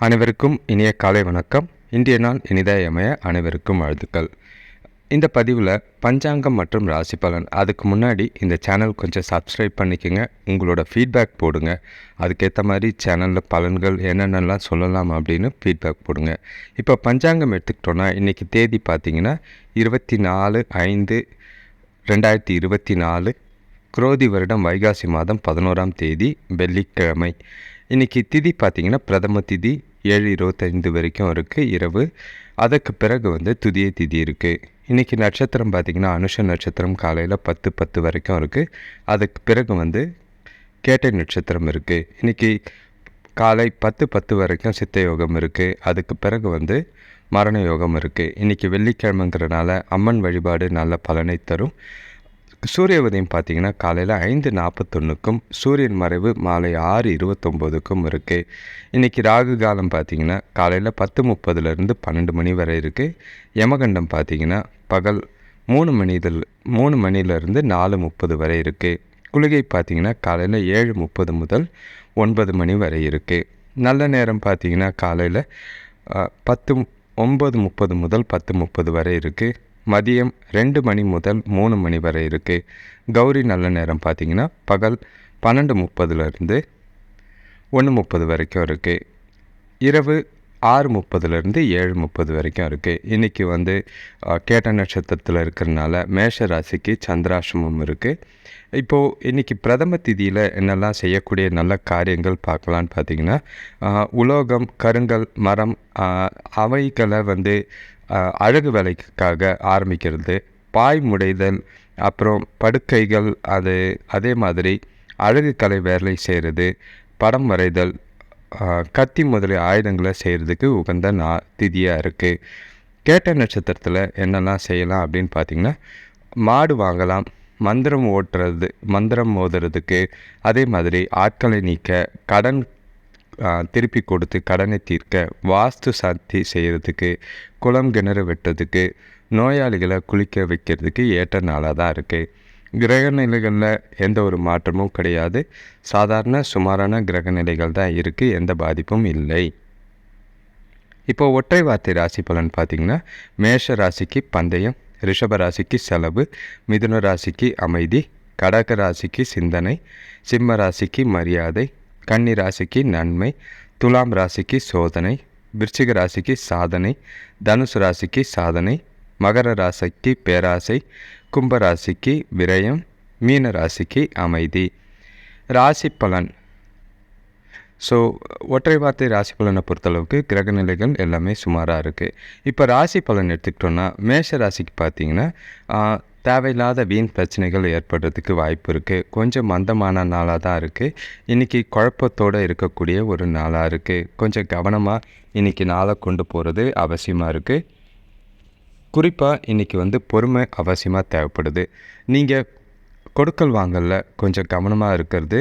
அனைவருக்கும் இனிய காலை வணக்கம். இன்றைய நாள் இனிதாக அமைய அனைவருக்கும் வாழ்த்துக்கள். இந்த பதிவில் பஞ்சாங்கம் மற்றும் ராசி பலன். அதுக்கு முன்னாடி இந்த சேனல் கொஞ்சம் சப்ஸ்கிரைப் பண்ணிக்கோங்க. உங்களோட ஃபீட்பேக் போடுங்க. அதுக்கேற்ற மாதிரி சேனலில் பலன்கள் என்னென்னலாம் சொல்லலாம் அப்படின்னு ஃபீட்பேக் போடுங்க. இப்போ பஞ்சாங்கம் எடுத்துக்கிட்டோன்னா இன்றைக்கி தேதி பார்த்திங்கன்னா 24/5/2024 குரோதி வருடம் வைகாசி மாதம் 11ஆம் தேதி வெள்ளிக்கிழமை. இன்றைக்கி திதி பார்த்திங்கன்னா பிரதம திதி 7:25 வரைக்கும் இருக்குது இரவு. அதற்கு பிறகு துதிய திதி இருக்குது. இன்றைக்கி நட்சத்திரம் பார்த்திங்கன்னா அனுஷ நட்சத்திரம் காலையில் 10:10 வரைக்கும் இருக்குது. அதுக்கு பிறகு கேட்டை நட்சத்திரம் இருக்குது. இன்றைக்கி காலை 10:10 வரைக்கும் சித்த யோகம் இருக்குது. அதுக்கு பிறகு மரண யோகம் இருக்குது. இன்றைக்கி வெள்ளிக்கிழமைங்கிறனால அம்மன் வழிபாடு நல்ல பலனை தரும். சூரிய உதயம் பார்த்திங்கன்னா காலையில் 5:41க்கும் சூரியன் மறைவு மாலை 6:29க்கும் இருக்குது. இன்றைக்கி ராகு காலம் பார்த்திங்கன்னா காலையில் 10:30 12 மணி வரை இருக்குது. யமகண்டம் பார்த்திங்கன்னா பகல் 3 மணிலேருந்து 4:30 வரை இருக்குது. குளிகை பார்த்திங்கன்னா காலையில் 7:30 முதல் 9 மணி வரை இருக்குது. நல்ல நேரம் பார்த்திங்கன்னா காலையில் 9:30 முதல் 10:30 வரை இருக்குது. மதியம் 2 மணி முதல் 3 மணி வரை இருக்குது. கௌரி நல்ல நேரம் பார்த்திங்கன்னா பகல் 12:30 1:30 வரைக்கும் இருக்குது. இரவு 6:30 7:30 வரைக்கும் இருக்குது. இன்றைக்கி கேட்ட நட்சத்திரத்தில் இருக்கிறதுனால மேஷ ராசிக்கு சந்திராசிரமம் இருக்குது. இப்போது இன்றைக்கி பிரதம திதியில் என்னெல்லாம் செய்யக்கூடிய நல்ல காரியங்கள் பார்க்கலான்னு பார்த்திங்கன்னா உலோகம், கருங்கல், மரம் அவைகளை அழகு வேலைக்காக ஆரம்பிக்கிறது, பாய் முடைதல், அப்புறம் படுக்கைகள், அதே மாதிரி அழகு கலை வேலை செய்கிறது, படம் வரைதல், கத்தி முதலிய ஆயுதங்களை செய்கிறதுக்கு உகந்த திதியாக இருக்குது. கேட்ட நட்சத்திரத்தில் என்னெல்லாம் செய்யலாம் அப்படின்னு பார்த்திங்கன்னா மாடு வாங்கலாம், மந்திரம் ஓதுறதுக்கு, அதே மாதிரி ஆட்களை நீக்க, கடன் திருப்பி கொடுத்து கடனை தீர்க்க, வாஸ்து சாந்தி செய்கிறதுக்கு, குளம் கிணறு வெட்டுறதுக்கு, நோயாளிகளை குளிக்க வைக்கிறதுக்கு ஏற்ற நாளாக தான் இருக்குது. கிரகநிலைகளில் எந்த ஒரு மாற்றமும் கிடையாது. சாதாரண சுமாரான கிரகநிலைகள் தான் இருக்குது. எந்த பாதிப்பும் இல்லை. இப்போ ஒற்றை வார்த்தை ராசி பலன் பார்த்திங்கன்னா மேஷ ராசிக்கு பந்தயம், ரிஷப ராசிக்கு செலவு, மிதுன ராசிக்கு அமைதி, கடக ராசிக்கு சிந்தனை, சிம்ம ராசிக்கு மரியாதை, கன்னி ராசிக்கு நன்மை, துலாம் ராசிக்கு சோதனை, விருச்சிக ராசிக்கு சாதனை, தனுசு ராசிக்கு சாதனை, மகர ராசிக்கு பேராசை, கும்ப ராசிக்கு விரயம், மீன ராசிக்கு அமைதி. ராசி பலன். ஸோ ஒற்றை வார்த்தை ராசி பலனை பொறுத்தளவுக்கு கிரகநிலைகள் எல்லாமே சுமாராக இருக்குது. இப்போ ராசி பலன் எடுத்துக்கிட்டோன்னா மேஷ ராசிக்கு பார்த்திங்கன்னா தேவையில்லாத வீண் பிரச்சனைகள் ஏற்படுறதுக்கு வாய்ப்பு இருக்குது. கொஞ்சம் மந்தமான நாளாக தான் இருக்குது. இன்றைக்கி குழப்பத்தோடு இருக்கக்கூடிய ஒரு நாளாக இருக்குது. கொஞ்சம் கவனமாக இன்றைக்கி நாளை கொண்டு போகிறது அவசியமாக இருக்குது. குறிப்பாக இன்றைக்கி பொறுமை அவசியமாக தேவைப்படுது. நீங்கள் கொடுக்கல் வாங்கலில் கொஞ்சம் கவனமாக இருக்கிறது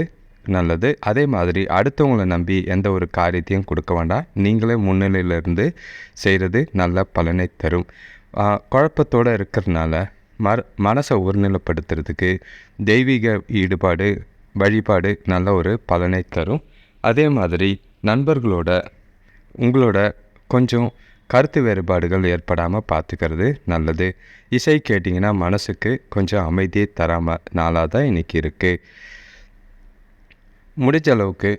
நல்லது. அதே மாதிரி அடுத்தவங்களை நம்பி எந்த ஒரு காரியத்தையும் கொடுக்க வேண்டாம். நீங்களே முன்னிலையிலிருந்து செய்கிறது நல்ல பலனை தரும். குழப்பத்தோடு இருக்கிறதுனால மனசை ஒருநிலைப்படுத்துறதுக்கு தெய்வீக ஈடுபாடு, வழிபாடு நல்ல ஒரு பலனை தரும். அதே மாதிரி உங்களோட கொஞ்சம் கருத்து வேறுபாடுகள் ஏற்படாமல் பார்த்துக்கிறது நல்லது. இசை கேட்டிங்கன்னா மனசுக்கு கொஞ்சம் அமைதியை தராமல் நாளாக தான் இன்றைக்கி இருக்குது. முடிஞ்ச அளவுக்கு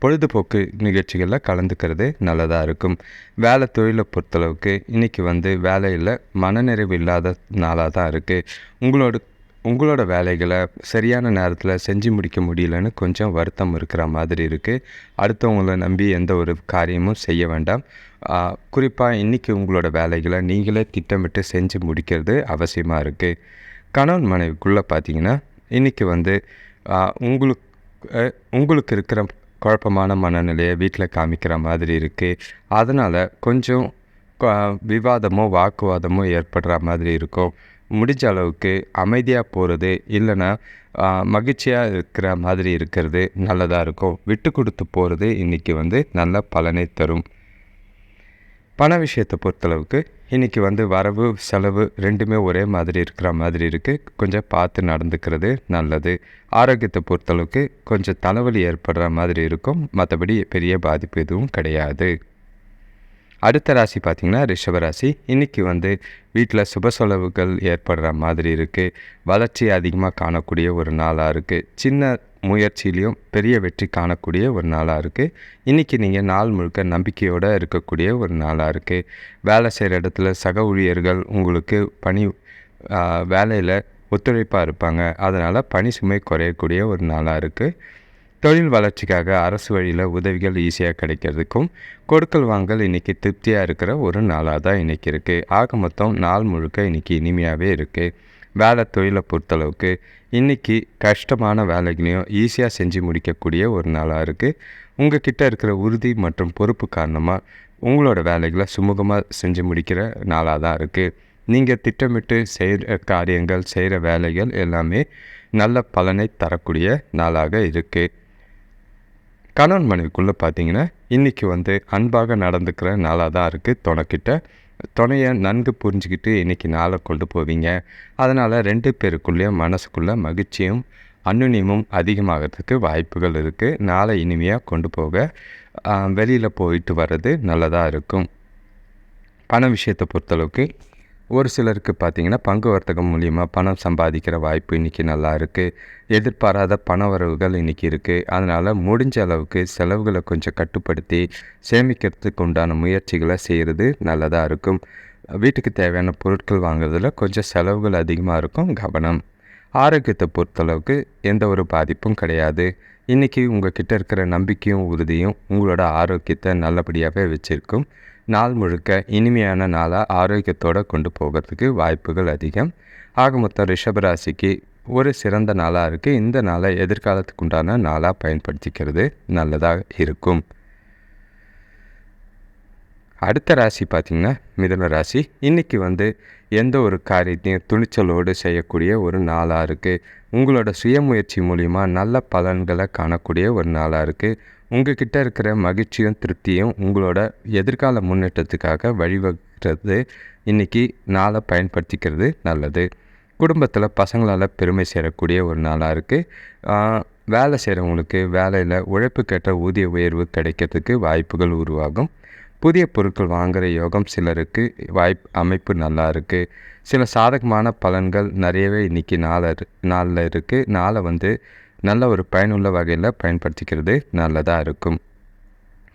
பொழுதுபோக்கு நிகழ்ச்சிகளில் கலந்துக்கிறது நல்லதாக இருக்கும். வேலை தொழிலை பொறுத்தளவுக்கு இன்றைக்கி வேலையில் மனநிறைவு இல்லாத நாளாக தான் இருக்குது. உங்களோட வேலைகளை சரியான நேரத்தில் செஞ்சு முடிக்க முடியலன்னு கொஞ்சம் வருத்தம் இருக்கிற மாதிரி இருக்குது. அடுத்தவங்களை நம்பி எந்த ஒரு காரியமும் செய்ய வேண்டாம். குறிப்பாக இன்றைக்கி உங்களோட வேலைகளை நீங்களே திட்டமிட்டு செஞ்சு முடிக்கிறது அவசியமாக இருக்குது. கணவன் மனைவிக்குள்ளே பார்த்திங்கன்னா இன்றைக்கி உங்களுக்கு இருக்கிற குழப்பமான மனநிலையை வீட்டில் காமிக்கிற மாதிரி இருக்குது. அதனால் கொஞ்சம் விவாதமோ வாக்குவாதமோ ஏற்படுற மாதிரி இருக்கும். முடிஞ்ச அளவுக்கு அமைதியாக போகிறது, இல்லைன்னா மகிழ்ச்சியாக இருக்கிற மாதிரி இருக்கிறது நல்லதாக இருக்கும். விட்டு கொடுத்து போகிறது இன்றைக்கி நல்ல பலனை தரும். பண விஷயத்தை பொறுத்தளவுக்கு இன்றைக்கி வந்து வரவு செலவு ரெண்டுமே ஒரே மாதிரி இருக்கிற மாதிரி இருக்குது. கொஞ்சம் பார்த்து நடந்துக்கிறது நல்லது. ஆரோக்கியத்தை பொறுத்தளவுக்கு கொஞ்சம் தலைவலி ஏற்படுற மாதிரி இருக்கும். மற்றபடி பெரிய பாதிப்பு எதுவும் கிடையாது. அடுத்த ராசி பார்த்திங்கன்னா ரிஷபராசி. இன்றைக்கி வந்து வீட்டில் சுப செலவுகள் ஏற்படுற மாதிரி இருக்குது. வளர்ச்சி அதிகமாக காணக்கூடிய ஒரு நாளாக இருக்குது. சின்ன முயற்சியிலையும் பெரிய வெற்றி காணக்கூடிய ஒரு நாளாக இருக்குது. இன்றைக்கி நீங்கள் நாள் முழுக்க நம்பிக்கையோடு இருக்கக்கூடிய ஒரு நாளாக இருக்குது. வேலை செய்கிற இடத்துல சக ஊழியர்கள் உங்களுக்கு வேலையில் ஒத்துழைப்பாக இருப்பாங்க. அதனால் பணி சுமை குறையக்கூடிய ஒரு நாளாக இருக்குது. தொழில் வளர்ச்சிக்காக அரசு வழியில் உதவிகள் ஈஸியாக கிடைக்கிறதுக்கும் கொடுக்கல் வாங்கல் இன்றைக்கி திருப்தியாக இருக்கிற ஒரு நாளாக தான் இன்றைக்கி இருக்குது. ஆக மொத்தம் நாள் முழுக்க இன்றைக்கி இனிமையாகவே இருக்குது. வேலை தொழிலை பொறுத்தளவுக்கு இன்றைக்கி கஷ்டமான வேலைகளையும் ஈஸியாக செஞ்சு முடிக்கக்கூடிய ஒரு நாளாக இருக்குது. உங்கள் கிட்டே இருக்கிற உறுதி மற்றும் பொறுப்பு காரணமாக உங்களோட வேலைகளை சுமூகமாக செஞ்சு முடிக்கிற நாளாக தான் இருக்குது. நீங்கள் திட்டமிட்டு செய்கிற காரியங்கள், செய்கிற வேலைகள் எல்லாமே நல்ல பலனை தரக்கூடிய நாளாக இருக்குது. கணவன் மனைவிக்குள்ளே பார்த்தீங்கன்னா இன்றைக்கி வந்து அன்பாக நடந்துக்கிற நாளாக தான் இருக்குது. துணையை நன்கு புரிஞ்சுக்கிட்டு இன்றைக்கி நாளை கொண்டு போவீங்க. அதனால் 2 பேருக்குள்ளேயும் மனசுக்குள்ளே மகிழ்ச்சியும் அன்னுனியமும் அதிகமாகிறதுக்கு வாய்ப்புகள் இருக்குது. நாளை இனிமையாக கொண்டு போக வெளியில் போயிட்டு வர்றது நல்லதாக இருக்கும். பண விஷயத்தை பொறுத்தளவுக்கு ஒரு சிலருக்கு பார்த்திங்கன்னா பங்கு வர்த்தகம் மூலிமா பணம் சம்பாதிக்கிற வாய்ப்பு இன்றைக்கி நல்லா இருக்குது. எதிர்பாராத பண வரவுகள் இன்றைக்கி இருக்குது. அதனால் முடிஞ்ச அளவுக்கு செலவுகளை கொஞ்சம் கட்டுப்படுத்தி சேமிக்கிறதுக்கு உண்டான முயற்சிகளை செய்கிறது நல்லதாக இருக்கும். வீட்டுக்கு தேவையான பொருட்கள் வாங்குறதுல கொஞ்சம் செலவுகள் அதிகமாக இருக்கும். கவனம். ஆரோக்கியத்தை பொறுத்தளவுக்கு எந்த ஒரு பாதிப்பும் கிடையாது. இன்றைக்கி உங்கள் கிட்டே இருக்கிற நம்பிக்கையும் உறுதியும் உங்களோட ஆரோக்கியத்தை நல்லபடியாகவே வச்சுருக்கும். நாள் முழுக்க இனிமையான நாளாக ஆரோக்கியத்தோடு கொண்டு போகிறதுக்கு வாய்ப்புகள் அதிகம். ஆக மொத்தம் ரிஷபராசிக்கு ஒரு சிறந்த நாளாக இருக்குது. இந்த நாளை எதிர்காலத்துக்கு உண்டான நாளாக பயன்படுத்திக்கிறது நல்லதாக இருக்கும். அடுத்த ராசி பார்த்திங்கன்னா மிதுன ராசி. இன்றைக்கி வந்து எந்த ஒரு காரியத்தையும் துணிச்சலோடு செய்யக்கூடிய ஒரு நாளாக இருக்குது. உங்களோட சுயமுயற்சி மூலிமா நல்ல பலன்களை காணக்கூடிய ஒரு நாளாக இருக்குது. உங்கள்கிட்ட இருக்கிற மகிழ்ச்சியும் திருப்தியும் உங்களோட எதிர்கால முன்னேற்றத்துக்காக வழிவகுக்கிறது. இன்றைக்கி நாளை பயன்படுத்திக்கிறது நல்லது. குடும்பத்தில் பசங்களால் பெருமை சேரக்கூடிய ஒரு நாளாக இருக்குது. வேலை செய்கிறவங்களுக்கு வேலையில் உழைப்புக்கேற்ற ஊதிய உயர்வு கிடைக்கிறதுக்கு வாய்ப்புகள் உருவாகும். புதிய பொருட்கள் வாங்குகிற யோகம் சிலருக்கு அமைப்பு நல்லா இருக்குது. சில சாதகமான பலன்கள் நிறையவே இன்றைக்கி நாளில் இருக்குது. நாளை வந்து நல்ல ஒரு பயனுள்ள வகையில் பயன்படுத்திக்கிறது நல்லதாக இருக்கும்.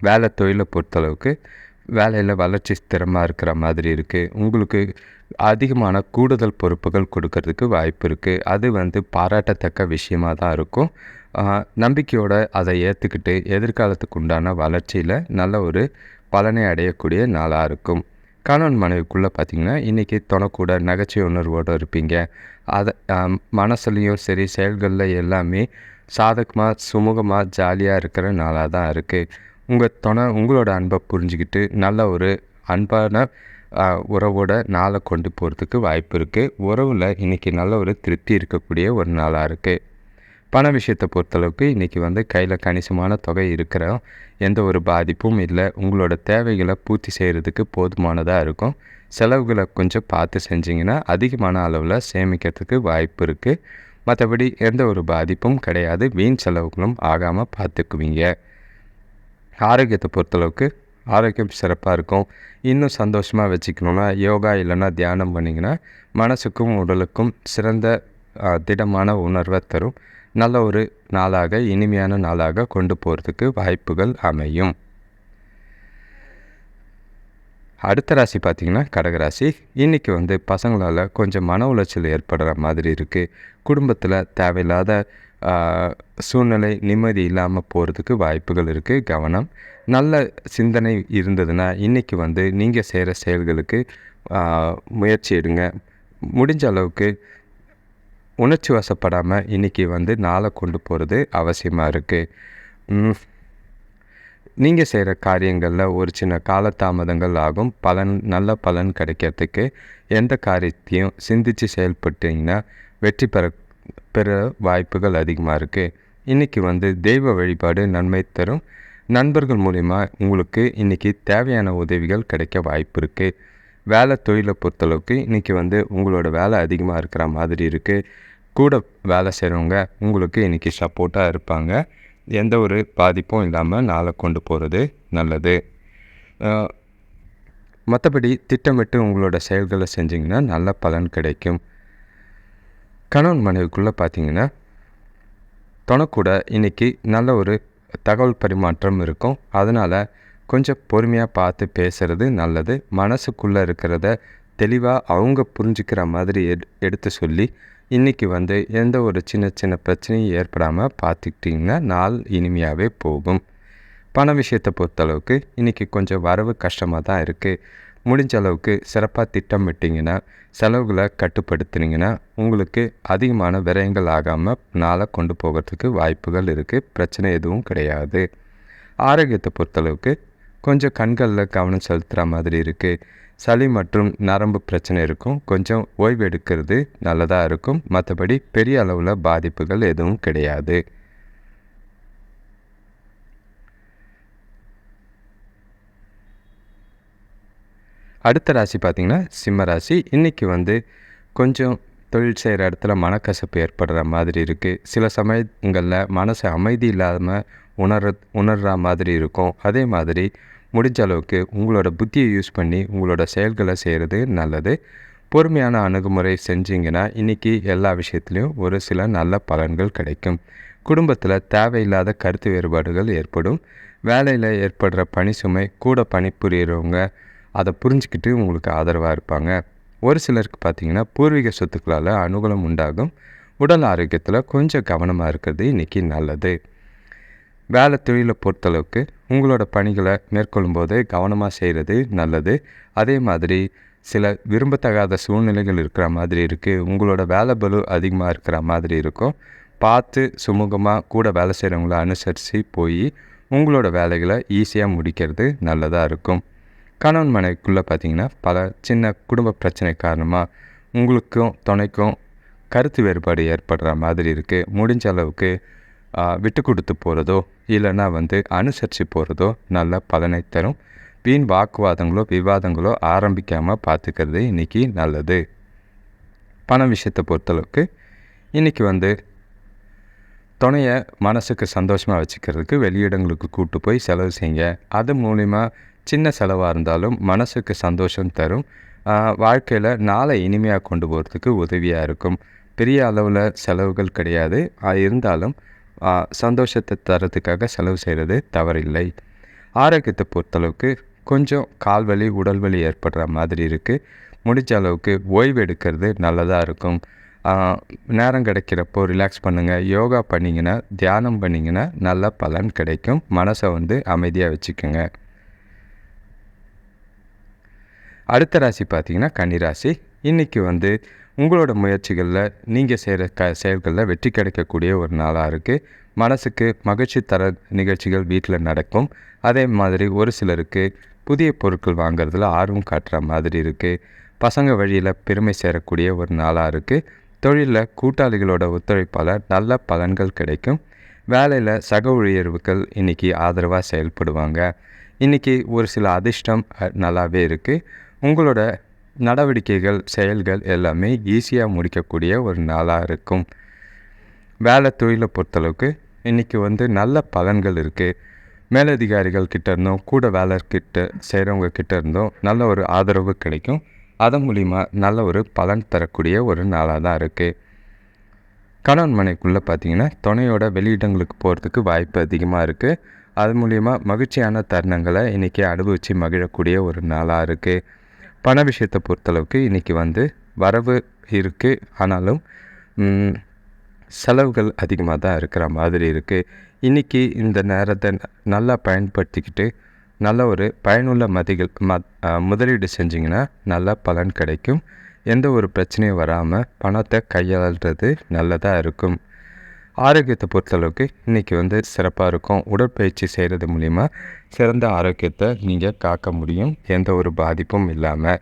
வேலை தொழிலை பொறுத்தளவுக்கு வேலையில் வளர்ச்சி ஸ்திரமாக இருக்கிற மாதிரி இருக்குது. உங்களுக்கு அதிகமான கூடுதல் பொறுப்புகள் கொடுக்கறதுக்கு வாய்ப்பு இருக்குது. அது வந்து பாராட்டத்தக்க விஷயமாக தான் இருக்கும். நம்பிக்கையோடு அதை ஏற்றுக்கிட்டு எதிர்காலத்துக்கு உண்டான வளர்ச்சியில் நல்ல ஒரு பலனை அடையக்கூடிய நாளாக இருக்கும். கணவன் மனைவிக்குள்ளே பார்த்திங்கன்னா இன்றைக்கி துணைக்கூட நகைச்சுவை உணர்வோடு இருப்பீங்க. அதை மனசுலையும் சரி செயல்களில் எல்லாமே சாதகமாக சுமூகமாக ஜாலியாக இருக்கிற நாளாக தான் இருக்குது. உங்களோட அன்பை புரிஞ்சுக்கிட்டு நல்ல ஒரு அன்பான உறவோட நாளை கொண்டு போகிறதுக்கு வாய்ப்பு இருக்குது. உறவில் இன்றைக்கி நல்ல ஒரு திருப்தி இருக்கக்கூடிய ஒரு நாளாக இருக்குது. பண விஷயத்தை பொறுத்தளவுக்கு இன்றைக்கி வந்து கையில் கணிசமான தொகை இருக்கிற எந்த ஒரு பாதிப்பும் இல்லை. உங்களோட தேவைகளை பூர்த்தி செய்கிறதுக்கு போதுமானதாக இருக்கும். செலவுகளை கொஞ்சம் பார்த்து செஞ்சிங்கன்னா அதிகமான அளவில் சேமிக்கிறதுக்கு வாய்ப்பு இருக்குது. மற்றபடி எந்த ஒரு பாதிப்பும் கிடையாது. வீண் செலவுகளும் ஆகாமல் பார்த்துக்குவீங்க. ஆரோக்கியத்தை பொறுத்தளவுக்கு ஆரோக்கியம் சிறப்பாக இருக்கும். இன்னும் சந்தோஷமாக வச்சுக்கணுன்னா யோகா இல்லைன்னா தியானம் பண்ணிங்கன்னா மனசுக்கும் உடலுக்கும் சிறந்த திடமான உணர்வை தரும். நல்ல ஒரு நாளாக இனிமையான நாளாக கொண்டு போகிறதுக்கு வாய்ப்புகள் அமையும். அடுத்த ராசி பார்த்திங்கன்னா கடகராசி. இன்றைக்கி வந்து பசங்களால் கொஞ்சம் மன உளைச்சல் ஏற்படுற மாதிரி இருக்குது. குடும்பத்தில் தேவையில்லாத சூழ்நிலை நிம்மதி இல்லாமல் போகிறதுக்கு வாய்ப்புகள் இருக்குது. கவனம். நல்ல சிந்தனை இருந்ததுன்னா இன்றைக்கி வந்து நீங்கள் செய்கிற செயல்களுக்கு முயற்சி எடுங்க. முடிஞ்ச அளவுக்கு உணர்ச்சி வசப்படாமல் இன்றைக்கி வந்து நாளை கொண்டு போகிறது அவசியமாக இருக்குது. நீங்கள் செய்கிற காரியங்களில் ஒரு சின்ன காலதாமதங்கள் ஆகும். நல்ல பலன் கிடைக்கிறதுக்கு எந்த காரியத்தையும் சிந்தித்து செயல்பட்டிங்கன்னா வெற்றி பெற வாய்ப்புகள் அதிகமாக இருக்குது. இன்றைக்கி வந்து தெய்வ வழிபாடு நன்மை தரும். நண்பர்கள் மூலிமா உங்களுக்கு இன்றைக்கி தேவையான உதவிகள் கிடைக்க வாய்ப்பு இருக்குது. வேலை தொழிலை பொறுத்தளவுக்கு இன்றைக்கி வந்து உங்களோட வேலை அதிகமாக இருக்கிற மாதிரி இருக்குது. கூட வேலை செய்கிறவங்க உங்களுக்கு இன்றைக்கி சப்போர்ட்டாக இருப்பாங்க. எந்த ஒரு பாதிப்பும் இல்லாமல் நாளை கொண்டு போகிறது நல்லது. மற்றபடி திட்டமிட்டு உங்களோட செயல்களை செஞ்சிங்கன்னா நல்ல பலன் கிடைக்கும். கணவன் மனைவிக்குள்ளே பார்த்திங்கன்னா தொணக்கூட இன்றைக்கி நல்ல ஒரு தகவல் பரிமாற்றம் இருக்கும். அதனால் கொஞ்சம் பொறுமையாக பார்த்து பேசுகிறது நல்லது. மனசுக்குள்ளே இருக்கிறத தெளிவாக அவங்க புரிஞ்சுக்கிற மாதிரி எடுத்து சொல்லி இன்றைக்கி வந்து எந்த ஒரு சின்ன சின்ன பிரச்சனையும் ஏற்படாமல் பார்த்துக்கிட்டிங்கன்னா நாள் இனிமையாகவே போகும். பண விஷயத்தை பொறுத்தளவுக்கு இன்றைக்கி கொஞ்சம் வரவு கஷ்டமாக தான் இருக்குது. முடிஞ்ச அளவுக்கு சிறப்பாக திட்டமிட்டிங்கன்னா செலவுகளை கட்டுப்படுத்துனீங்கன்னா உங்களுக்கு அதிகமான விரயங்கள் ஆகாமல் நாளை கொண்டு போகிறதுக்கு வாய்ப்புகள் இருக்குது. பிரச்சனை எதுவும் கிடையாது. ஆரோக்கியத்தை பொறுத்தளவுக்கு கொஞ்சம் கண்களில் கவனம் செலுத்துகிற மாதிரி இருக்குது. சளி மற்றும் நரம்பு பிரச்சனை இருக்கும். கொஞ்சம் ஓய்வு எடுக்கிறது நல்லதாக இருக்கும். மற்றபடி பெரிய அளவில் பாதிப்புகள் எதுவும் கிடையாது. அடுத்த ராசி பார்த்திங்கன்னா சிம்ம ராசி. இன்றைக்கி வந்து கொஞ்சம் தொழில் செய்கிற இடத்துல மனக்கசப்பு ஏற்படுற மாதிரி இருக்குது. சில சமயங்களில் மனசு அமைதி இல்லாமல் உணர்கிற மாதிரி இருக்கும். அதே மாதிரி முடிஞ்ச அளவுக்கு உங்களோட புத்தியை யூஸ் பண்ணி உங்களோட செயல்களை செய்கிறது நல்லது. பொறுமையான அணுகுமுறை செஞ்சிங்கன்னா இன்றைக்கி எல்லா விஷயத்துலையும் ஒரு சில நல்ல பலன்கள் கிடைக்கும். குடும்பத்தில் தேவையில்லாத கருத்து வேறுபாடுகள் ஏற்படும். வேலையில் ஏற்படுற பணி சுமை கூட பணிபுரியறவங்க அதை புரிஞ்சுக்கிட்டு உங்களுக்கு ஆதரவாக இருப்பாங்க. ஒரு சிலருக்கு பார்த்திங்கன்னா பூர்வீக சொத்துக்களால் அனுகூலம் உண்டாகும். உடல் ஆரோக்கியத்தில் கொஞ்சம் கவனமாக இருக்கிறது இன்றைக்கி நல்லது. வேலை தொழிலை பொறுத்தளவுக்கு உங்களோட பணிகளை மேற்கொள்ளும் போது கவனமாக செய்கிறது நல்லது. அதே மாதிரி சில விரும்பத்தகாத சூழ்நிலைகள் இருக்கிற மாதிரி இருக்குது. உங்களோட வேலை பளு அதிகமாக இருக்கிற மாதிரி இருக்கும். பார்த்து சுமூகமாக கூட வேலை செய்கிறவங்கள அனுசரித்து போய் உங்களோட வேலைகளை ஈஸியாக முடிக்கிறது நல்லதாக இருக்கும். கணவன் மனைவிக்குள்ளே பார்த்திங்கன்னா பல சின்ன குடும்ப பிரச்சனை காரணமாக உங்களுக்கும் துணைக்கும் கருத்து வேறுபாடு ஏற்படுற மாதிரி இருக்குது. முடிஞ்ச அளவுக்கு விட்டு கொடுத்து போகிறதோ இல்லைன்னா வந்து அனுசரித்து போகிறதோ நல்ல பலனை தரும். வீண் வாக்குவாதங்களோ விவாதங்களோ ஆரம்பிக்காமல் பார்த்துக்கிறது இன்றைக்கி நல்லது. பண விஷயத்தை பொறுத்தளவுக்கு இன்றைக்கி வந்து துணையை மனசுக்கு சந்தோஷமாக வச்சுக்கிறதுக்கு வெளியிடங்களுக்கு கூப்பிட்டு போய் செலவு செய்யுங்க. அது மூலிமா சின்ன செலவாக இருந்தாலும் மனசுக்கு சந்தோஷம் தரும். வாழ்க்கையில் நாளை இனிமையாக கொண்டு போகிறதுக்கு உதவியாக இருக்கும். பெரிய அளவில் செலவுகள் கிடையாது. இருந்தாலும் சந்தோஷத்தை தரத்துக்காக செலவு செய்கிறது தவறில்லை. ஆரோக்கியத்தை பொறுத்தளவுக்கு கொஞ்சம் கால்வலி உடல் வலி ஏற்படுற மாதிரி இருக்குது. முடிஞ்ச அளவுக்கு ஓய்வு எடுக்கிறது நல்லதாக இருக்கும். நேரம் கிடைக்கிறப்போ ரிலாக்ஸ் பண்ணுங்கள். யோகா பண்ணிங்கன்னா தியானம் பண்ணிங்கன்னா நல்ல பலன் கிடைக்கும். மனசை வந்து அமைதியாக வச்சுக்கோங்க. அடுத்த ராசி பார்த்திங்கன்னா கன்னிராசி. இன்றைக்கி வந்து உங்களோட முயற்சிகளில் நீங்கள் செய்கிற செயல்களில் வெற்றி கிடைக்கக்கூடிய ஒரு நாளாக இருக்குது. மனசுக்கு மகிழ்ச்சி தர நிகழ்ச்சிகள் வீட்டில் நடக்கும். அதே மாதிரி ஒரு சிலருக்கு புதிய பொருட்கள் வாங்குறதுல ஆர்வம் காட்டுற மாதிரி இருக்குது. பசங்க வழியில் பெருமை சேரக்கூடிய ஒரு நாளாக இருக்குது. தொழிலில் கூட்டாளிகளோட ஒத்துழைப்பால் நல்ல பலன்கள் கிடைக்கும். வேலையில் சக ஊழியர்கள் இன்றைக்கி ஆதரவாக செயல்படுவாங்க. இன்றைக்கி ஒரு சில அதிர்ஷ்டம் நல்லாவே இருக்குது. உங்களோட நடவடிக்கைகள் செயல்கள் எல்லாமே ஈஸியாக முடிக்கக்கூடிய ஒரு நாளாக இருக்கும். வேலை தொழிலை பொறுத்தளவுக்கு இன்றைக்கி வந்து நல்ல பலன்கள் இருக்குது. மேலதிகாரிகள் கிட்ட இருந்தும் கூட வேலை செய்கிறவங்க கிட்ட இருந்தும் நல்ல ஒரு ஆதரவு கிடைக்கும். அதன் மூலிமா நல்ல ஒரு பலன் தரக்கூடிய ஒரு நாளாக தான் இருக்குது. கணவன் மனைக்குள்ளே பார்த்திங்கன்னா துணையோட வெளியிடங்களுக்கு போகிறதுக்கு வாய்ப்பு அதிகமாக இருக்குது. அது மூலிமா மகிழ்ச்சியான தருணங்களை இன்றைக்கி அனுபவித்து மகிழக்கூடிய ஒரு நாளாக இருக்குது. பண விஷயத்தை பொறுத்தளவுக்கு இன்றைக்கி வந்து வரவு இருக்குது. ஆனாலும் செலவுகள் அதிகமாக தான் இருக்கிற மாதிரி இருக்குது. இன்றைக்கி இந்த நேரத்தை நல்லா பயன்படுத்திக்கிட்டு நல்ல ஒரு பயனுள்ள முதலீடு செஞ்சிங்கன்னா நல்ல பலன் கிடைக்கும். எந்த ஒரு பிரச்சனையும் வராமல் பணத்தை கையாளுறது நல்லதாக இருக்கும். ஆரோக்கியத்தை பொறுத்தளவுக்கு இன்றைக்கி வந்து சிறப்பாக இருக்கும். உடற்பயிற்சி செய்கிறது மூலிமா சிறந்த ஆரோக்கியத்தை நீங்கள் காக்க முடியும், எந்த ஒரு பாதிப்பும் இல்லாமல்.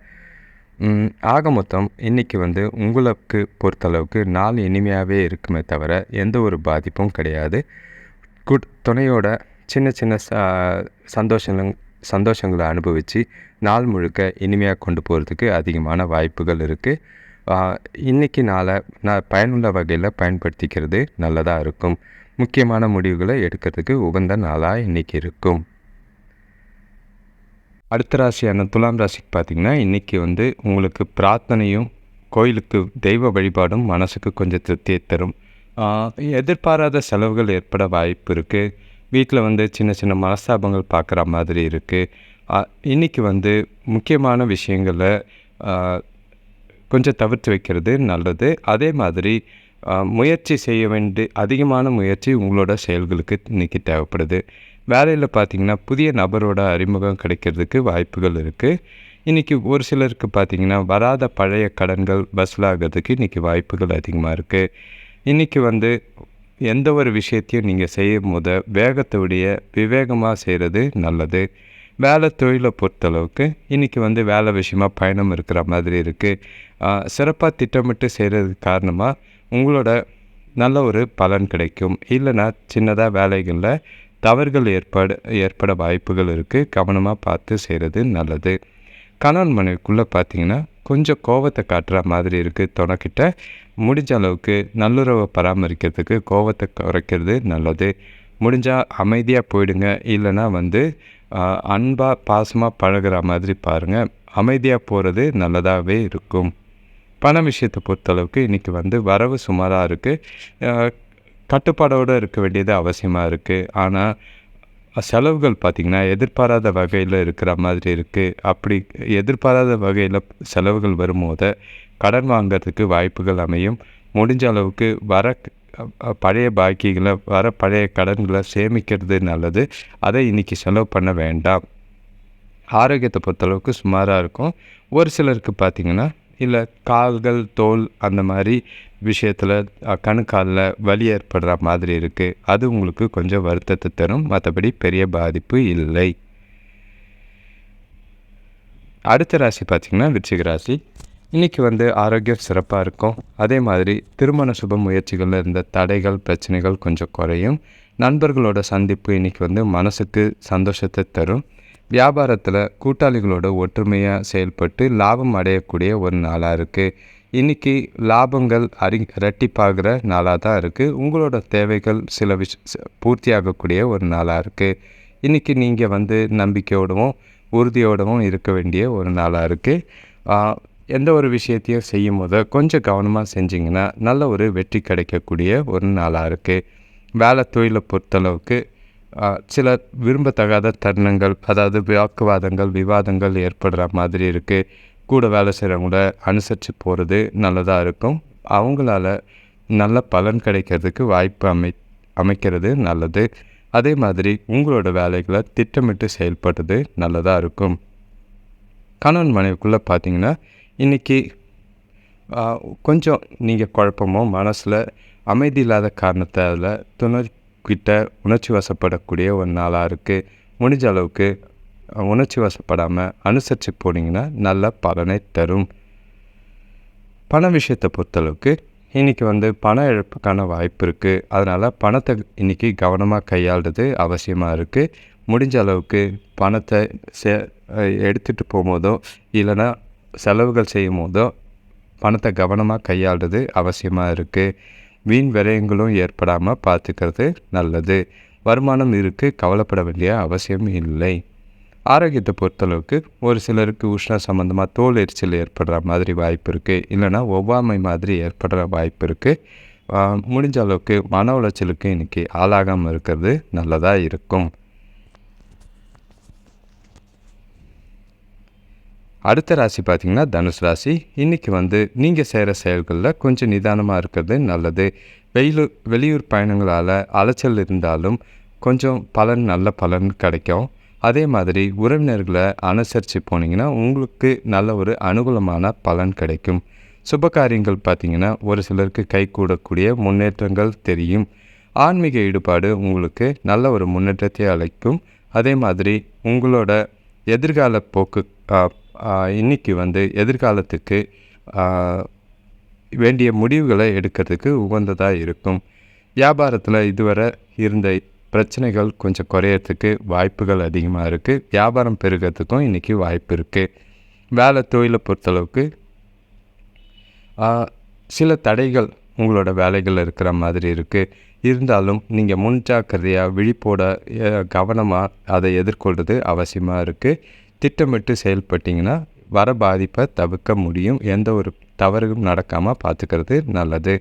ஆக மொத்தம் இன்றைக்கி வந்து உங்களுக்கு பொறுத்தளவுக்கு நாள் இனிமையாகவே இருக்குமே தவிர எந்த ஒரு பாதிப்பும் கிடையாது. துணையோட சின்ன சின்ன சந்தோஷங்கள் சந்தோஷங்களை அனுபவித்து நாள் முழுக்க இனிமையாக கொண்டு போகிறதுக்கு அதிகமான வாய்ப்புகள் இருக்குது. இன்றைக்கி நாளை பயனுள்ள வகையில் பயன்படுத்திக்கிறது நல்லதாக இருக்கும். முக்கியமான முடிவுகளை எடுக்கிறதுக்கு உகந்த நாளாக இன்றைக்கி இருக்கும். அடுத்த ராசியான துலாம் ராசிக்கு பார்த்திங்கன்னா, இன்றைக்கி உங்களுக்கு பிரார்த்தனையும் கோயிலுக்கு தெய்வ வழிபாடும் மனசுக்கு கொஞ்சம் திருப்தியை தரும். எதிர்பாராத செலவுகள் ஏற்பட வாய்ப்பு இருக்குது. வீட்டில் சின்ன சின்ன மனஸ்தாபங்கள் பார்க்குற மாதிரி இருக்குது. இன்றைக்கி முக்கியமான விஷயங்களை கொஞ்சம் தவிர்த்து வைக்கிறது நல்லது. அதே மாதிரி முயற்சி செய்ய அதிகமான முயற்சி உங்களோட செயல்களுக்கு இன்றைக்கி தேவைப்படுது. வேலையில் பார்த்திங்கன்னா புதிய நபரோட அறிமுகம் கிடைக்கிறதுக்கு வாய்ப்புகள் இருக்குது. இன்றைக்கி ஒரு சிலருக்கு பார்த்திங்கன்னா வராத பழைய கடன்கள் வசூலாகிறதுக்கு இன்றைக்கி வாய்ப்புகள் அதிகமாக இருக்குது. இன்றைக்கி எந்த ஒரு விஷயத்தையும் நீங்கள் செய்யும் போது வேகத்தோடைய விவேகமாக செய்கிறது நல்லது. வேலை தொழிலை பொறுத்தளவுக்கு இன்றைக்கி வேலை விஷயமாக பயணம் இருக்கிற மாதிரி இருக்குது. சிறப்பாக திட்டமிட்டு செய்கிறது காரணமாக உங்களோட நல்ல ஒரு பலன் கிடைக்கும். இல்லைனா சின்னதாக வேலைகளில் தவறுகள் ஏற்பட வாய்ப்புகள் இருக்குது. கவனமாக பார்த்து செய்கிறது நல்லது. கணவன் மனைவிக்குள்ளே பார்த்திங்கன்னா கொஞ்சம் கோபத்தை காட்டுற மாதிரி இருக்குது. துணைக்கிட்ட முடிஞ்ச அளவுக்கு நல்லுறவை பராமரிக்கிறதுக்கு கோபத்தை குறைக்கிறது நல்லது. முடிஞ்சால் அமைதியாக போயிடுங்க. இல்லைனா அன்பாக பாசமாக பழகிற மாதிரி பாருங்கள். அமைதியாக போகிறது நல்லதாகவே இருக்கும். பண விஷயத்தை பொறுத்தளவுக்கு இன்றைக்கி வரவு சுமாராக இருக்குது. கட்டுப்பாடோடு இருக்க வேண்டியது அவசியமாக இருக்குது. ஆனால் செலவுகள் பார்த்திங்கன்னா எதிர்பாராத வகையில் இருக்கிற மாதிரி இருக்குது. அப்படி எதிர்பாராத வகையில் செலவுகள் வரும்போது கடன் வாங்கிறதுக்கு வாய்ப்புகள் அமையும். முடிஞ்ச அளவுக்கு பழைய பாக்கிகளை பழைய கடன்களை சேமிக்கிறது நல்லது. அதை இன்றைக்கி செலவு பண்ண வேண்டாம். ஆரோக்கியத்தை பொறுத்தளவுக்கு சுமாராக இருக்கும். ஒரு சிலருக்கு பார்த்திங்கன்னா இல்லை கால்கள் தோல் அந்த மாதிரி விஷயத்தில் கணுக்காலில் வலி ஏற்படுற மாதிரி இருக்குது. அது உங்களுக்கு கொஞ்சம் வருத்தத்தை தரும். மற்றபடி பெரிய பாதிப்பு இல்லை. அடுத்த ராசி பார்த்திங்கன்னா விருச்சிக ராசி. இன்றைக்கி ஆரோக்கியம் சிறப்பாக இருக்கும். அதே மாதிரி திருமண சுப முயற்சிகளில் இருந்த தடைகள் பிரச்சனைகள் கொஞ்சம் குறையும். நண்பர்களோட சந்திப்பு இன்றைக்கி மனசுக்கு சந்தோஷத்தை தரும். வியாபாரத்தில் கூட்டாளிகளோட ஒற்றுமையாக செயல்பட்டு லாபம் அடையக்கூடிய ஒரு நாளாக இருக்குது. இன்றைக்கி லாபங்கள் இரட்டிப்பாகிற நாளாக தான் இருக்குது. உங்களோட தேவைகள் சில பூர்த்தியாகக்கூடிய ஒரு நாளாக இருக்குது. இன்றைக்கி நீங்கள் நம்பிக்கையோடவும் உறுதியோடவும் இருக்க வேண்டிய ஒரு நாளாக இருக்குது. எந்த ஒரு விஷயத்தையும் செய்யும் போது கொஞ்சம் கவனமாக செஞ்சிங்கன்னா நல்ல ஒரு வெற்றி கிடைக்கக்கூடிய ஒரு நாளாக இருக்குது. வேலை தொழிலை பொறுத்தளவுக்கு சில விரும்பத்தகாத தருணங்கள், அதாவது வாக்குவாதங்கள் விவாதங்கள் ஏற்படுற மாதிரி இருக்குது. கூட வேலை செய்கிறவங்கள அனுசரித்து போகிறது நல்லதாக இருக்கும். அவங்களால நல்ல பலன் கிடைக்கிறதுக்கு வாய்ப்பு அமைக்கிறது நல்லது. அதே மாதிரி உங்களோட வேலைகளை திட்டமிட்டு செயல்படுறது நல்லதாக இருக்கும். கணவன் மனைவிக்குள்ளே பார்த்திங்கன்னா இன்றைக்கி கொஞ்சம் நீங்கள் குழப்பமோ மனசில் அமைதி இல்லாத காரணத்தால் துணைக்கிட்ட உணர்ச்சி வசப்படக்கூடிய ஒரு நாளாக இருக்குது. முடிஞ்ச அளவுக்கு உணர்ச்சி வசப்படாமல் அனுசரித்து போனீங்கன்னா நல்ல பலனை தரும். பண விஷயத்தை பொறுத்தளவுக்கு இன்றைக்கி பண இழப்புக்கான வாய்ப்பு இருக்குது. அதனால் பணத்தை இன்றைக்கி கவனமாக கையாளுறது அவசியமாக இருக்குது. முடிஞ்ச அளவுக்கு பணத்தை எடுத்துகிட்டு போகும்போதோ இல்லைனா செலவுகள் செய்யும் போதோ பணத்தை கவனமாக கையாளுறது அவசியமாக இருக்குது. வீண் விரயங்களும் ஏற்படாமல் பார்த்துக்கிறது நல்லது. வருமானம் இருக்குது, கவலைப்பட வேண்டிய அவசியம் இல்லை. ஆரோக்கியத்தை பொறுத்தளவுக்கு ஒரு சிலருக்கு உஷ்ண சம்மந்தமாக தோல் எரிச்சல் ஏற்படுற மாதிரி வாய்ப்பு இருக்குது. இல்லைனா ஒவ்வாமை மாதிரி ஏற்படுற வாய்ப்பு இருக்குது. முடிஞ்ச அளவுக்கு மன உளைச்சலுக்கு இன்றைக்கி ஆளாகாமல் இருக்கிறது நல்லதாக இருக்கும். அடுத்த ராசி பார்த்திங்கன்னா தனுசு ராசி. இன்றைக்கி நீங்கள் செய்கிற செயல்களில் கொஞ்சம் நிதானமாக இருக்கிறது நல்லது. வெளியூர் பயணங்களால் அலைச்சல் இருந்தாலும் கொஞ்சம் நல்ல பலன் கிடைக்கும். அதே மாதிரி உறவினர்களை அனுசரித்து போனீங்கன்னா உங்களுக்கு நல்ல ஒரு அனுகூலமான பலன் கிடைக்கும். சுபகாரியங்கள் பார்த்திங்கன்னா ஒரு சிலருக்கு கைகூடக்கூடிய முன்னேற்றங்கள் தெரியும். ஆன்மீக ஈடுபாடு உங்களுக்கு நல்ல ஒரு முன்னேற்றத்தை அளிக்கும். அதே மாதிரி உங்களோட எதிர்கால போக்கு இன்றைக்கி எதிர்காலத்துக்கு வேண்டிய முடிவுகளை எடுக்கிறதுக்கு உகந்ததாக இருக்கும். வியாபாரத்தில் இதுவரை இருந்த பிரச்சனைகள் கொஞ்சம் குறையறதுக்கு வாய்ப்புகள் அதிகமாக இருக்குது. வியாபாரம் பெருகிறதுக்கும் இன்றைக்கி வாய்ப்பு இருக்குது. வேலை தொழிலை பொறுத்தளவுக்கு சில தடைகள் உங்களோட வேலைகள் இருக்கிற மாதிரி இருக்குது. இருந்தாலும் நீங்கள் முன்ஜாக்கிரதையாக விழிப்போட கவனமாக அதை எதிர்கொள்வது அவசியமாக இருக்குது. திட்டமிட்டு செயல்பட்டிங்கன்னா வர பாதிப்பை தவிர்க்க முடியும். எந்த ஒரு தவறும் நடக்காமல் பார்த்துக்கிறது நல்லது.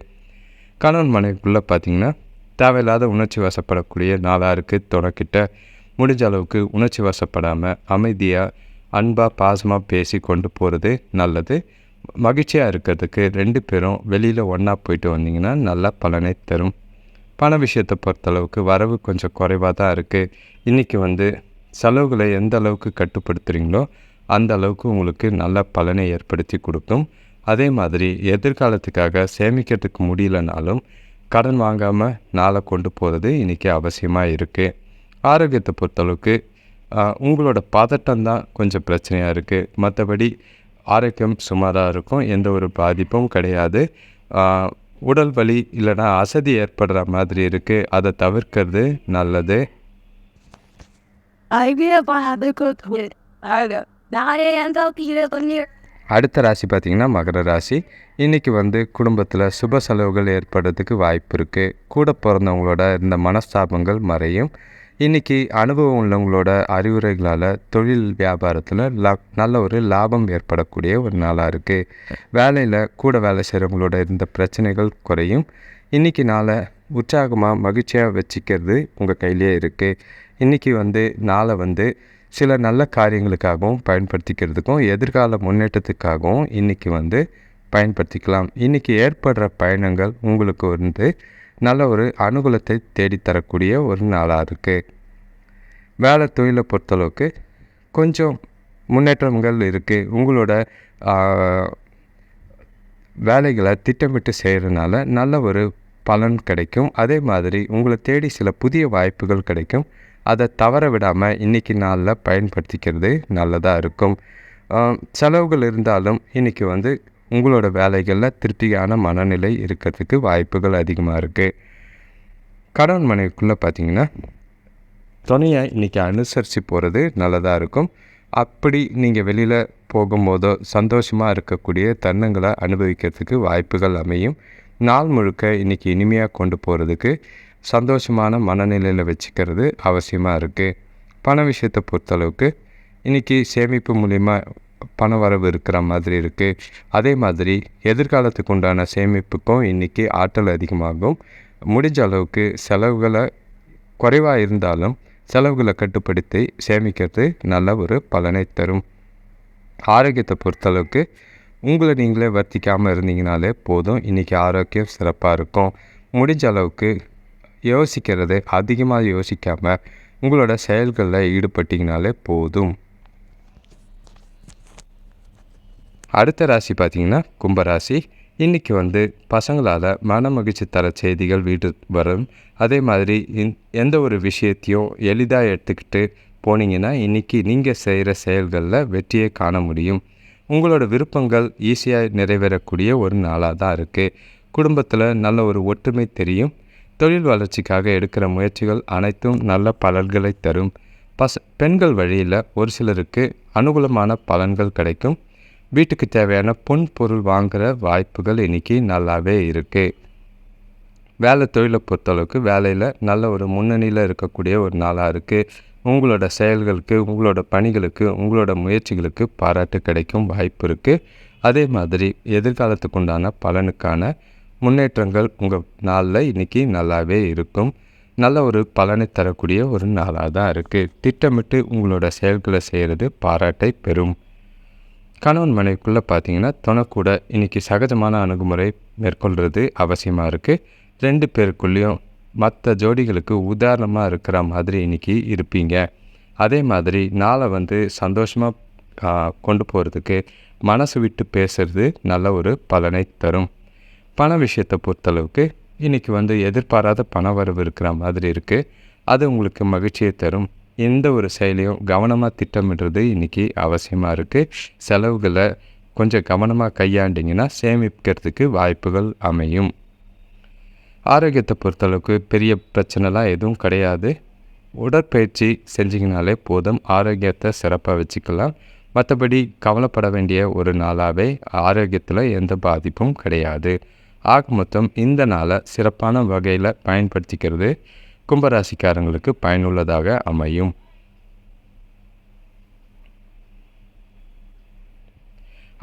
கணவன் மனைவிக்குள்ளே பார்த்திங்கன்னா தேவையில்லாத உணர்ச்சி வசப்படக்கூடிய நாளாக இருக்குது. தொடக்கிட்ட முடிஞ்ச அளவுக்கு உணர்ச்சி வசப்படாமல் அமைதியாக அன்பாக பாசமாக பேசி கொண்டு போகிறது நல்லது. மகிழ்ச்சியாக இருக்கிறதுக்கு 2 பேரும் வெளியில் ஒன்றா போயிட்டு வந்தீங்கன்னா நல்ல பலனை தரும். பண விஷயத்தை பொறுத்தளவுக்கு வரவு கொஞ்சம் குறைவாக தான் இருக்குது. இன்றைக்கி செலவுகளை எந்த அளவுக்கு கட்டுப்படுத்துகிறீங்களோ அந்த அளவுக்கு உங்களுக்கு நல்ல பலனை ஏற்படுத்தி கொடுக்கும். அதே மாதிரி எதிர்காலத்துக்காக சேமிக்கிறதுக்கு முடியலனாலும் கடன் வாங்காமல் நாளை கொண்டு போகிறது இன்றைக்கி அவசியமாக இருக்குது. ஆரோக்கியத்தை பொறுத்தளவுக்கு உங்களோட பதட்டம் தான் கொஞ்சம் பிரச்சனையாக இருக்குது. மற்றபடி ஆரோக்கியம் சுமாராக இருக்கும். எந்த ஒரு பாதிப்பும் கிடையாது. உடல் வலி இல்லைனா அசதி ஏற்படுற மாதிரி இருக்குது. அதை தவிர்க்கிறது நல்லது. அடுத்த ராசி பார்த்திங்கன்னா மகர ராசி. இன்றைக்கி குடும்பத்தில் சுப செலவுகள் ஏற்படுறதுக்கு வாய்ப்பு இருக்குது. கூட பிறந்தவங்களோட இந்த மனஸ்தாபங்கள் மறையும். இன்றைக்கி அனுபவம் உள்ளவங்களோட அறிவுரைகளால் தொழில் வியாபாரத்தில் நல்ல ஒரு லாபம் ஏற்படக்கூடிய ஒரு நாளாக இருக்குது. வேலையில் கூட வேலை செய்கிறவங்களோட இருந்த பிரச்சனைகள் குறையும். இன்றைக்கி நாளை உற்சாகமாக மகிழ்ச்சியாக வச்சுக்கிறது உங்கள் கையிலே இருக்குது. இன்றைக்கி நாளை சில நல்ல காரியங்களுக்காகவும் பயன்படுத்திக்கிறதுக்கும் எதிர்கால முன்னேற்றத்துக்காகவும் இன்றைக்கி பயன்படுத்திக்கலாம். இன்றைக்கி ஏற்படுற பயணங்கள் உங்களுக்கு நல்ல ஒரு அனுகூலத்தை தேடித்தரக்கூடிய ஒரு நாளாக இருக்குது. வேலை தொழிலை பொறுத்தளவுக்கு கொஞ்சம் முன்னேற்றங்கள் இருக்குது. உங்களோட வேலைகளை திட்டமிட்டு செய்கிறதுனால நல்ல ஒரு பலன் கிடைக்கும். அதே மாதிரி உங்களை தேடி சில புதிய வாய்ப்புகள் கிடைக்கும். அதை தவற விடாமல் இன்றைக்கி நாளில் பயன்படுத்திக்கிறது நல்லதாக இருக்கும். செலவுகள் இருந்தாலும் இன்றைக்கி உங்களோட வேலைகளில் திருப்தியான மனநிலை இருக்கிறதுக்கு வாய்ப்புகள் அதிகமாக இருக்குது. கணவன் மனைவிக்குள்ளே பார்த்திங்கன்னா துணையை இன்றைக்கி அனுசரித்து போகிறது நல்லதாக இருக்கும். அப்படி நீங்கள் வெளியில் போகும்போதோ சந்தோஷமாக இருக்கக்கூடிய தருணங்களை அனுபவிக்கிறதுக்கு வாய்ப்புகள் அமையும். நாள் முழுக்க இன்றைக்கி இனிமையாக கொண்டு போகிறதுக்கு சந்தோஷமான மனநிலையில் வச்சுக்கிறது அவசியமாக இருக்குது. பண விஷயத்தை பொறுத்தளவுக்கு இன்றைக்கி சேமிப்பு மூலிமா பண வரவு இருக்கிற மாதிரி இருக்குது. அதே மாதிரி எதிர்காலத்துக்கு உண்டான சேமிப்புக்கும் இன்றைக்கி ஆற்றல் அதிகமாகும். முடிஞ்ச அளவுக்கு செலவுகளை குறைவாக இருந்தாலும் செலவுகளை கட்டுப்படுத்தி சேமிக்கிறது நல்ல ஒரு பலனை தரும். ஆரோக்கியத்தை பொறுத்தளவுக்கு உங்களை நீங்களே வர்த்திக்காமல் இருந்தீங்கனாலே போதும். இன்றைக்கி ஆரோக்கியம் சிறப்பாக இருக்கும். முடிஞ்ச அளவுக்கு யோசிக்கிறதை அதிகமாக யோசிக்காமல் உங்களோட செயல்களில் ஈடுபட்டிங்கனாலே போதும். அடுத்த ராசி பார்த்திங்கன்னா கும்பராசி. இன்றைக்கி பசங்களால் மன மகிழ்ச்சி தர செய்திகள் வீட்டு வரும். அதே மாதிரி எந்த ஒரு விஷயத்தையும் எளிதாக எடுத்துக்கிட்டு போனீங்கன்னா இன்றைக்கி நீங்கள் செய்கிற செயல்களில் வெற்றியை காண முடியும். உங்களோட விருப்பங்கள் ஈஸியாக நிறைவேறக்கூடிய ஒரு நாளாக தான் இருக்குது. குடும்பத்தில் நல்ல ஒரு ஒற்றுமை தெரியும். தொழில் வளர்ச்சிக்காக எடுக்கிற முயற்சிகள் அனைத்தும் நல்ல பலன்களை தரும். பெண்கள் வழியில் ஒரு சிலருக்கு அனுகூலமான பலன்கள் கிடைக்கும். வீட்டுக்கு தேவையான பொன் பொருள் வாங்குகிற வாய்ப்புகள் இன்றைக்கி நல்லாவே இருக்குது. வேலை தொழிலை பொறுத்தளவுக்கு வேலையில் நல்ல ஒரு முன்னணியில் இருக்கக்கூடிய ஒரு நாளாக இருக்குது. உங்களோட செயல்களுக்கு, உங்களோட பணிகளுக்கு, உங்களோட முயற்சிகளுக்கு பாராட்டு கிடைக்கும் வாய்ப்பு இருக்குது. அதே மாதிரி எதிர்காலத்துக்கு உண்டான பலனுக்கான முன்னேற்றங்கள் உங்கள் நாளில் இன்றைக்கி நல்லாவே இருக்கும். நல்ல ஒரு பலனை தரக்கூடிய ஒரு நாளாக தான் இருக்குது. திட்டமிட்டு உங்களோட செயல்களை செய்கிறது பாராட்டை பெறும். கணவன் மனைவிக்குள்ளே பார்த்தீங்கன்னா துணைக்கூட இன்றைக்கி சகஜமான அணுகுமுறை மேற்கொள்கிறது அவசியமாக இருக்குது. 2 பேருக்குள்ளேயும் மற்ற ஜோடிகளுக்கு உதாரணமாக இருக்கிற மாதிரி இன்றைக்கி இருப்பீங்க. அதே மாதிரி நாளை சந்தோஷமாக கொண்டு போகிறதுக்கு மனசு விட்டு பேசுகிறது நல்ல ஒரு பலனை தரும். பண விஷயத்தை பொறுத்தளவுக்கு இன்றைக்கி எதிர்பாராத பண வரவு இருக்கிற மாதிரி இருக்குது. அது உங்களுக்கு மகிழ்ச்சியை தரும். எந்த ஒரு செயலையும் கவனமாக திட்டமிடுறது இன்றைக்கி அவசியமாக இருக்குது. செலவுகளை கொஞ்சம் கவனமாக கையாண்டிங்கன்னா சேமிக்கிறதுக்கு வாய்ப்புகள் அமையும். ஆரோக்கியத்தை பொறுத்தளவுக்கு பெரிய பிரச்சனைலாம் எதுவும் கிடையாது. உடற்பயிற்சி செஞ்சிங்கனாலே போதும், ஆரோக்கியத்தை சிறப்பாக வச்சுக்கலாம். மற்றபடி கவலைப்பட வேண்டிய ஒரு நாளாகவே ஆரோக்கியத்தில் எந்த பாதிப்பும் கிடையாது. ஆக மொத்தம் இந்த நாளை சிறப்பான வகையில் பயன்படுத்திக்கிறது கும்பராசிக்காரங்களுக்கு பயனுள்ளதாக அமையும்.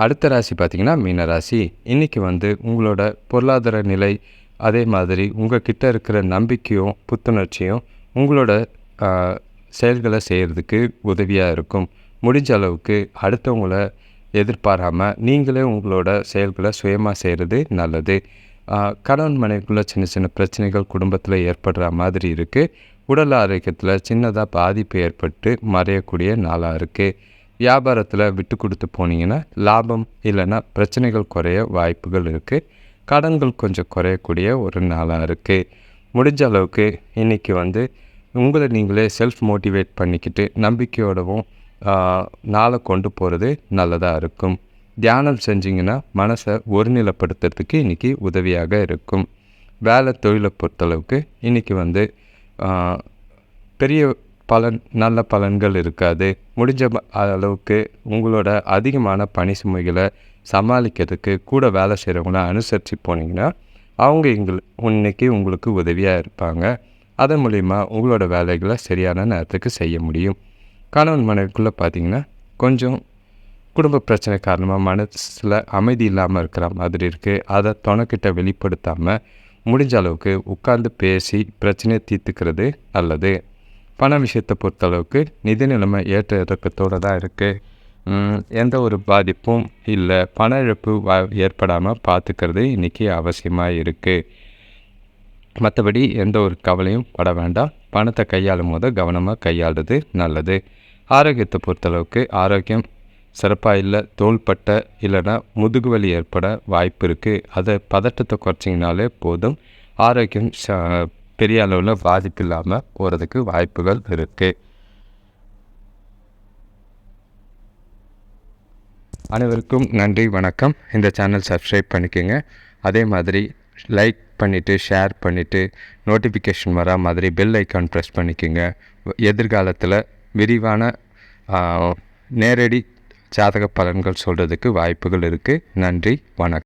அடுத்த ராசி பார்த்திங்கன்னா மீனராசி. இன்றைக்கி உங்களோட பொருளாதார நிலை, அதே மாதிரி உங்கள் கிட்ட இருக்கிற நம்பிக்கையும் புத்துணர்ச்சியும் உங்களோட செயல்களை செய்கிறதுக்கு உதவியாக இருக்கும். முடிஞ்ச அளவுக்கு அடுத்தவங்கள எதிர்பாராமல் நீங்களே உங்களோட செயல்களை சுயமாக செய்கிறது நல்லது. கணவன் மனைவிக்குள்ளே சின்ன சின்ன பிரச்சனைகள் குடும்பத்தில் ஏற்படுற மாதிரி இருக்குது. உடல் ஆரோக்கியத்தில் சின்னதாக பாதிப்பு ஏற்பட்டு மறையக்கூடிய நாளாக இருக்குது. வியாபாரத்தில் விட்டு கொடுத்து போனீங்கன்னா லாபம் இல்லைன்னா பிரச்சனைகள் குறைய வாய்ப்புகள் இருக்குது. கடன்கள் கொஞ்சம் குறையக்கூடிய ஒரு நாளாக இருக்குது. முடிஞ்ச அளவுக்கு இன்றைக்கி உங்களை நீங்களே செல்ஃப் மோட்டிவேட் பண்ணிக்கிட்டு நம்பிக்கையோடவும் நாளை கொண்டு போகிறது நல்லதாக இருக்கும். தியானம் செஞ்சிங்கன்னா மனசை ஒருநிலைப்படுத்துறதுக்கு இன்றைக்கி உதவியாக இருக்கும். வேலை தொழிலை பொறுத்தளவுக்கு இன்றைக்கி பெரிய நல்ல பலன்கள் இருக்காது. முடிஞ்ச அளவுக்கு உங்களோட அதிகமான பணி சுமைகளை சமாளிக்கிறதுக்கு கூட வேலை செய்கிறவங்கள அனுசரித்து போனீங்கன்னா அவங்க இன்னைக்கு உங்களுக்கு உதவியாக இருப்பாங்க. அதன் மூலிமா உங்களோட வேலைகளை சரியான நேரத்துக்கு செய்ய முடியும். கணவன் மனைவிக்குள்ளே பார்த்திங்கன்னா கொஞ்சம் குடும்ப பிரச்சனை காரணமாக மனசில் அமைதி இல்லாமல் இருக்கிற மாதிரி இருக்குது. அதை துணைக்கிட்ட வெளிப்படுத்தாமல் முடிஞ்ச அளவுக்கு உட்கார்ந்து பேசி பிரச்சனையை தீர்த்துக்கிறது நல்லது. பண விஷயத்தை பொறுத்தளவுக்கு நிதி நிலைமை ஏற்ற இறக்கத்தோடு தான் இருக்குது. எந்த ஒரு பாதிப்பும் இல்லை. பண இழப்பு ஏற்படாமல் பார்த்துக்கிறது இன்றைக்கி அவசியமாக இருக்குது. மற்றபடி எந்த ஒரு கவலையும் பட வேண்டாம். பணத்தை கையாளும் போது கவனமாக கையாளுறது நல்லது. ஆரோக்கியத்தை பொறுத்தளவுக்கு ஆரோக்கியம் சிறப்பாக இல்லை. தோள்பட்டை இல்லைன்னா முதுகு வலி ஏற்பட வாய்ப்பு இருக்குது. அதை பதட்டத்தை குறைச்சிங்கனாலே போதும். ஆரோக்கியம் பெரிய அளவில் பாதிப்பு இல்லாமல் போகிறதுக்கு வாய்ப்புகள் இருக்குது. அனைவருக்கும் நன்றி, வணக்கம். இந்த சேனல் சப்ஸ்கிரைப் பண்ணிக்கோங்க. அதே மாதிரி லைக் பண்ணிவிட்டு ஷேர் பண்ணிவிட்டு நோட்டிஃபிகேஷன் வரா மாதிரி பெல் ஐக்கான் ப்ரெஸ் பண்ணிக்கோங்க. எதிர்காலத்தில் விரிவான நேரடி ஜாதக பலன்கள் சொல்கிறதுக்கு வாய்ப்புகள் இருக்குது. நன்றி, வணக்கம்.